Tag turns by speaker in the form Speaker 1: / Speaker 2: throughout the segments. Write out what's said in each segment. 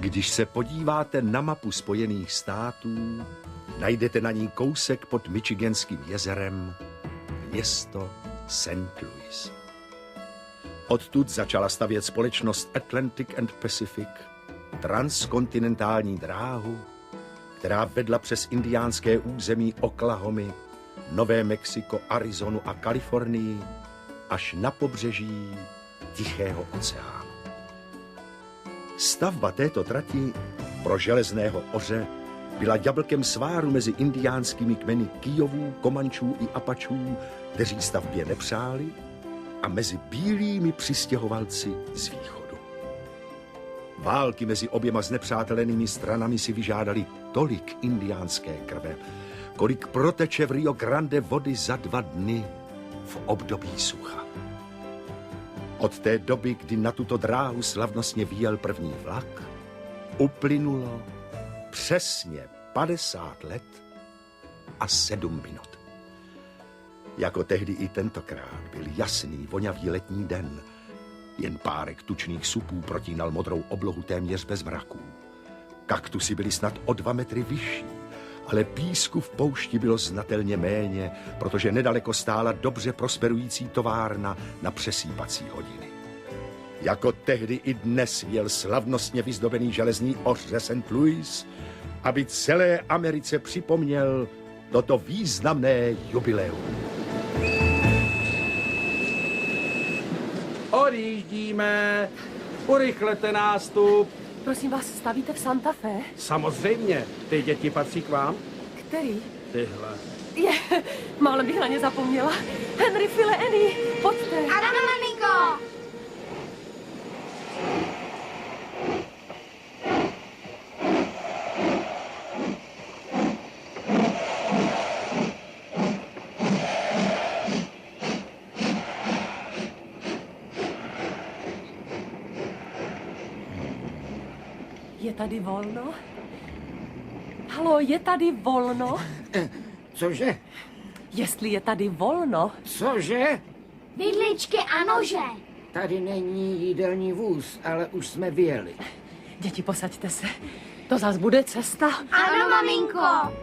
Speaker 1: Když se podíváte na mapu Spojených států, najdete na ní kousek pod Michiganským jezerem město St. Louis. Odtud začala stavět společnost Atlantic and Pacific transkontinentální dráhu, která vedla přes indiánské území Oklahomy, Nové Mexiko, Arizonu a Kalifornii až na pobřeží Tichého oceánu. Stavba této trati pro železného oře byla jablkem sváru mezi indiánskými kmeny Kijovů, Komančů i Apačů, kteří stavbě nepřáli, a mezi bílými přistěhovalci z východu. Války mezi oběma znepřátelenými stranami si vyžádali tolik indiánské krve, kolik proteče v Rio Grande vody za 2 dny v období sucha. Od té doby, kdy na tuto dráhu slavnostně vyjel první vlak, uplynulo přesně 50 let a 7 minut. Jako tehdy i tentokrát byl jasný, vonavý letní den. Jen párek tučných supů protínal modrou oblohu téměř bez mraků. Kaktusy byly snad o 2 metry vyšší, ale písku v poušti bylo znatelně méně, protože nedaleko stála dobře prosperující továrna na přesýpací hodiny. Jako tehdy i dnes jel slavnostně vyzdobený železný oř ze St. Louis, aby celé Americe připomněl toto významné jubileum.
Speaker 2: Odjíždíme, urychlete nástup.
Speaker 3: Prosím vás, stavíte v Santa Fe?
Speaker 2: Samozřejmě, ty děti patří k vám?
Speaker 3: Který?
Speaker 2: Tyhle.
Speaker 3: Málem bych na ně zapomněla. Henry, Phile, Annie, pojďte.
Speaker 4: Ano, maminko!
Speaker 3: Je tady volno? Halo, je tady volno?
Speaker 5: Cože?
Speaker 3: Jestli je tady volno.
Speaker 5: Cože?
Speaker 4: Vidličky a nože.
Speaker 5: Tady není jídelní vůz, ale už jsme vyjeli.
Speaker 3: Děti, posaďte se. To zas bude cesta.
Speaker 4: Ano, maminko.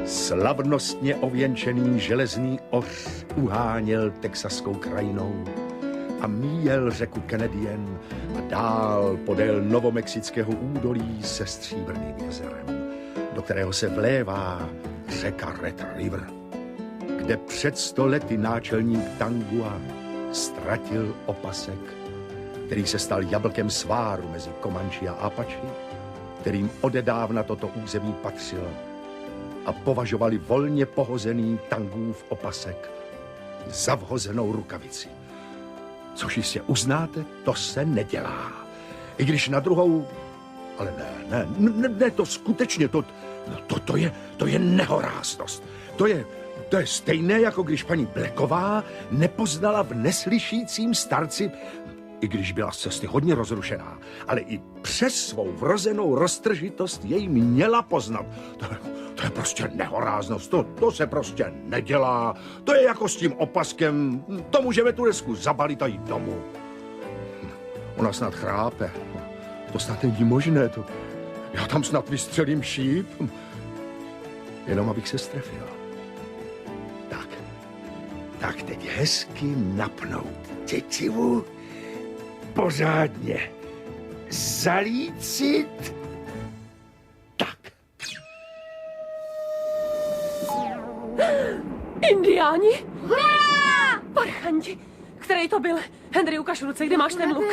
Speaker 1: Slavnostně ověnčený železný oř uháněl texaskou krajinou a míjel řeku Canadian a dál podél novomexického údolí se Stříbrným jezerem, do kterého se vlévá řeka Red River, kde před 100 lety náčelník Tangua ztratil opasek, který se stal jablkem sváru mezi Komanči a Apači, kterým odedávna toto území patřilo, a považovali volně pohozený Tangův opasek za vhozenou rukavici. Což jistě uznáte, to se nedělá. I když na druhou... Ale ne, to skutečně, to je nehoráznost. To je stejné, jako když paní Blacková nepoznala v neslyšícím starci, i když byla z cesty hodně rozrušená, ale i přes svou vrozenou roztržitost jej měla poznat. To je prostě nehoráznost, to se prostě nedělá. To je jako s tím opaskem, to můžeme tu desku zabalit a jít domů. Ona snad chrápe, to snad není možné, já tam snad vystřelím šíp. Jenom abych se strefil. Tak teď hezky napnout tětivu, pořádně zalícit. Tak.
Speaker 3: Indiáni? Hurá! Parchanti. Který to byl? Henry, ukaž ruce, kde máš ten luk.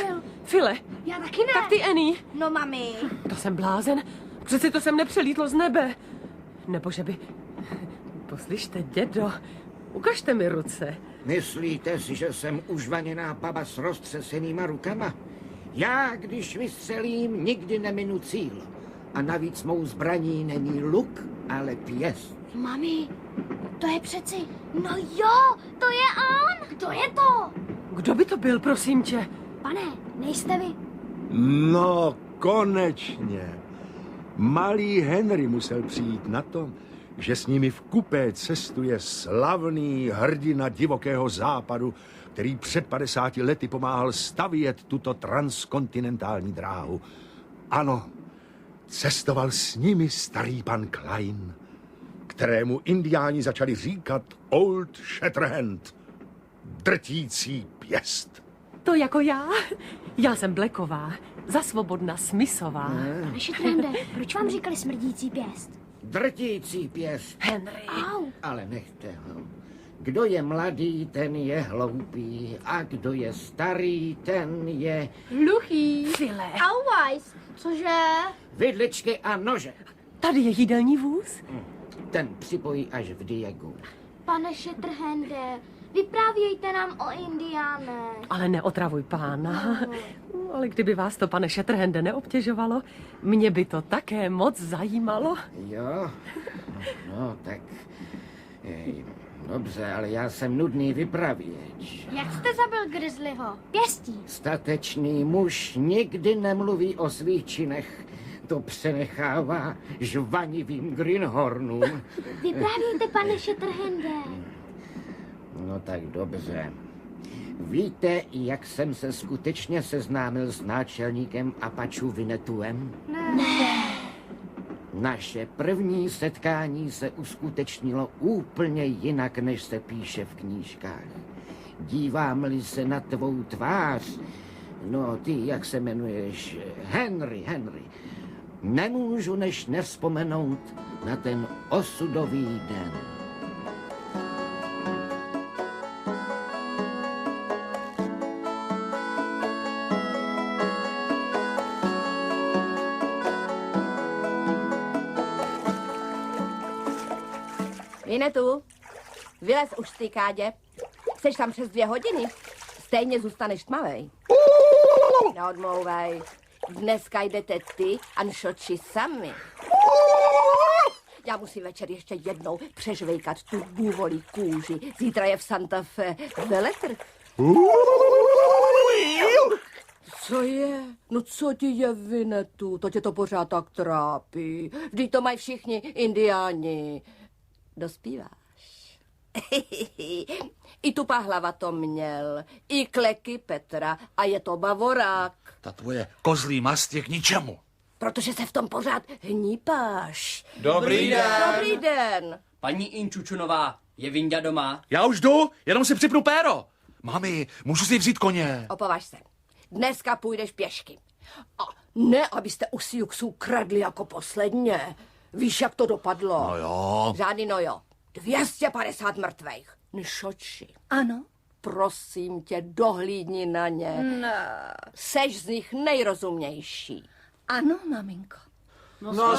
Speaker 3: Phile.
Speaker 4: Já taky ne.
Speaker 3: Tak ty, Annie.
Speaker 4: No, mami.
Speaker 3: To jsem blázen. Přeci to sem nepřelítlo z nebe. Nebo že by... Poslyšte, dědo, ukažte mi ruce.
Speaker 5: Myslíte si, že jsem užvaněná baba s roztřesenýma rukama? Já, když vystřelím, nikdy neminu cíl. A navíc mou zbraní není luk, ale pěst.
Speaker 4: Mami, to je přeci... No jo, to je on. Kdo je to?
Speaker 3: Kdo by to byl, prosím tě?
Speaker 4: Pane, nejste vy?
Speaker 1: No, konečně. Malý Henry musel přijít na to, že s nimi v kupé cestuje slavný hrdina divokého západu, který před 50 lety pomáhal stavět tuto transkontinentální dráhu. Ano, cestoval s nimi starý pan Klein, kterému indiáni začali říkat Old Shatterhand, drtící pěst.
Speaker 3: To jako já. Já jsem Blacková, za svobodna Smithová.
Speaker 4: Pane Shatterhande, proč vám říkali smrdící pěst?
Speaker 5: Drtící pěst.
Speaker 3: Henry.
Speaker 4: Au.
Speaker 5: Ale nechte ho. Kdo je mladý, ten je hloupý. A kdo je starý, ten je...
Speaker 4: Hluchý.
Speaker 3: File.
Speaker 4: Auweis. Cože?
Speaker 5: Vidličky a nože.
Speaker 3: Tady je jídelní vůz.
Speaker 5: Ten připojí až v Diegu.
Speaker 4: Pane Shatterhande, vyprávějte nám o indiánech.
Speaker 3: Ale neotravuj pána. Ale kdyby vás to, pane Shatterhande, neobtěžovalo, mě by to také moc zajímalo.
Speaker 5: Jo? No, tak... dobře, ale já jsem nudný vypravěč.
Speaker 4: Jak jste zabil Grizzlyho? Pěstí.
Speaker 5: Statečný muž nikdy nemluví o svých činech. To přenechává žvanivým greenhornům.
Speaker 4: Vyprávějte, pane Shatterhande.
Speaker 5: No tak dobře. Víte, jak jsem se skutečně seznámil s náčelníkem Apačů Vinetuem?
Speaker 4: Ne.
Speaker 5: Naše první setkání se uskutečnilo úplně jinak, než se píše v knížkách. Dívám-li se na tvou tvář, no ty, jak se jmenuješ, Henry, nemůžu než nevzpomenout na ten osudový den.
Speaker 6: Vinetu, vylez už z té kádě. Jseš tam přes 2 hodiny. Stejně zůstaneš tmavej. Neodmlouvej. Dneska jdete ty a nšoči sami. Já musím večer ještě jednou přežvejkat tu bůvolí kůži. Zítra je v Santa Fe veletrh. Co je? No co ti je, Vinetu? To tě to pořád tak trápí. Vždyť to mají všichni indiáni. Dospíváš. I Tupá hlava to měl, i Kleky Petra a je to bavorák.
Speaker 7: Ta tvoje kozlí mast je k ničemu.
Speaker 6: Protože se v tom pořád hnípáš.
Speaker 8: Dobrý den.
Speaker 6: Dobrý den.
Speaker 8: Paní Inčučunová, je Vinďa doma?
Speaker 7: Já už jdu, jenom si připnu péro. Mami, můžu si vzít koně.
Speaker 6: Opovaž se. Dneska půjdeš pěšky. A ne, abyste u Siuxů kradli jako posledně. Víš, jak to dopadlo?
Speaker 7: No jo.
Speaker 6: Žádný nojo. 250 mrtvejch. Nšoči.
Speaker 9: Ano.
Speaker 6: Prosím tě, dohlídni na ně.
Speaker 9: Ne.
Speaker 6: Seš z nich nejrozumnější.
Speaker 9: Ano, maminko.
Speaker 8: No,